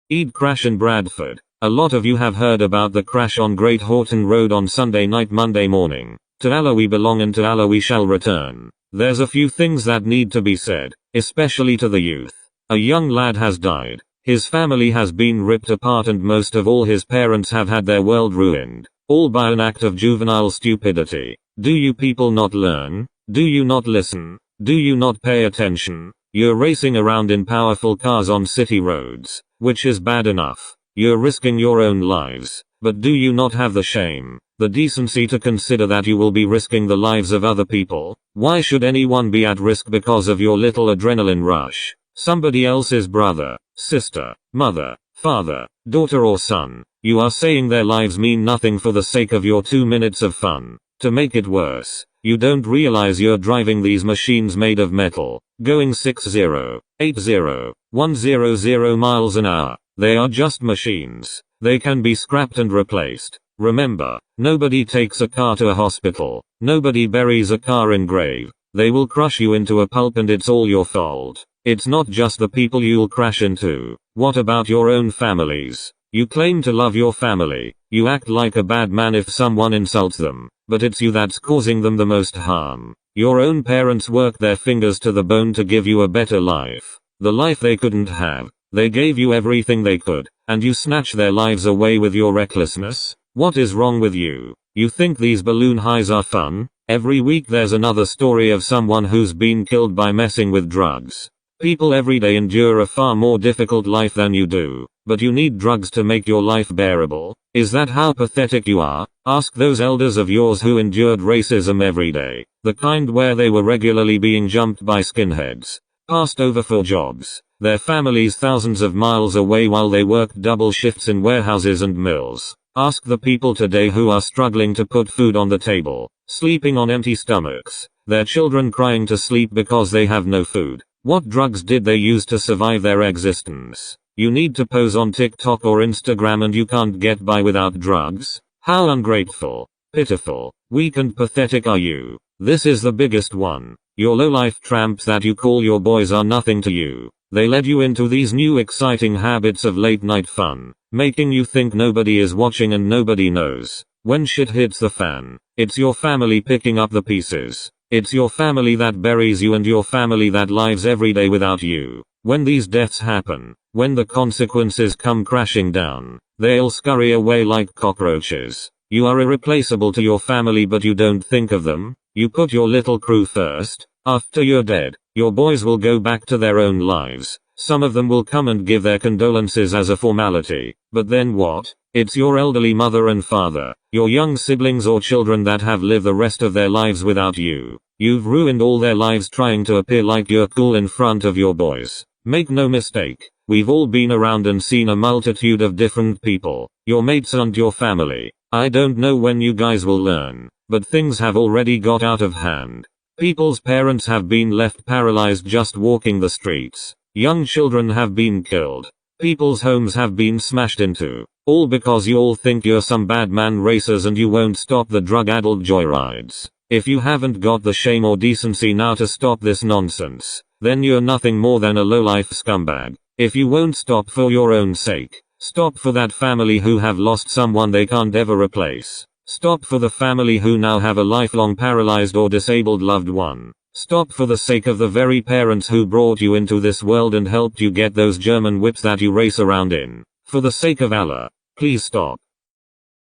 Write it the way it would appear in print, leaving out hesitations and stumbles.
Eid crash in Bradford. A lot of you have heard about the crash on Great Horton Road on Sunday night Monday morning. To Allah we belong and to Allah we shall return. There's a few things that need to be said, especially to the youth. A young lad has died. His family has been ripped apart and most of all his parents have had their world ruined. All by an act of juvenile stupidity. Do you people not learn? Do you not listen? Do you not pay attention? You're racing around in powerful cars on city roads, which is bad enough. You're risking your own lives. But do you not have the shame, the decency to consider that you will be risking the lives of other people? Why should anyone be at risk because of your little adrenaline rush? Somebody else's brother, sister, mother, father, daughter or son. You are saying their lives mean nothing for the sake of your 2 minutes of fun. To make it worse, you don't realize you're driving these machines made of metal, going 60, 80, 100 miles an hour. They are just machines. They can be scrapped and replaced. Remember, nobody takes a car to a hospital. Nobody buries a car in grave. They will crush you into a pulp and it's all your fault. It's not just the people you'll crash into. What about your own families? You claim to love your family. You act like a bad man if someone insults them. But it's you that's causing them the most harm. Your own parents worked their fingers to the bone to give you a better life. The life they couldn't have. They gave you everything they could, and you snatch their lives away with your recklessness? What is wrong with you? You think these balloon highs are fun? Every week there's another story of someone who's been killed by messing with drugs. People every day endure a far more difficult life than you do, but you need drugs to make your life bearable. Is that how pathetic you are? Ask those elders of yours who endured racism every day, the kind where they were regularly being jumped by skinheads, passed over for jobs, their families thousands of miles away while they worked double shifts in warehouses and mills. Ask the people today who are struggling to put food on the table, sleeping on empty stomachs, their children crying to sleep because they have no food. What drugs did they use to survive their existence? You need to pose on TikTok or Instagram and you can't get by without drugs? How ungrateful, pitiful, weak and pathetic are you? This is the biggest one. Your low-life tramps that you call your boys are nothing to you. They led you into these new exciting habits of late-night fun, making you think nobody is watching and nobody knows. When shit hits the fan, it's your family picking up the pieces. It's your family that buries you and your family that lives every day without you. When these deaths happen, when the consequences come crashing down, they'll scurry away like cockroaches. You are irreplaceable to your family but you don't think of them. You put your little crew first. After you're dead, your boys will go back to their own lives. Some of them will come and give their condolences as a formality. But then what? It's your elderly mother and father, your young siblings or children that have lived the rest of their lives without you. You've ruined all their lives trying to appear like you're cool in front of your boys. Make no mistake, we've all been around and seen a multitude of different people. Your mates aren't your family. I don't know when you guys will learn, but things have already got out of hand. People's parents have been left paralyzed just walking the streets. Young children have been killed. People's homes have been smashed into. All because you all think you're some bad man racers and you won't stop the drug-addled joyrides. If you haven't got the shame or decency now to stop this nonsense, then you're nothing more than a low-life scumbag. If you won't stop for your own sake, stop for that family who have lost someone they can't ever replace. Stop for the family who now have a lifelong paralyzed or disabled loved one. Stop for the sake of the very parents who brought you into this world and helped you get those German whips that you race around in. For the sake of Allah, please stop.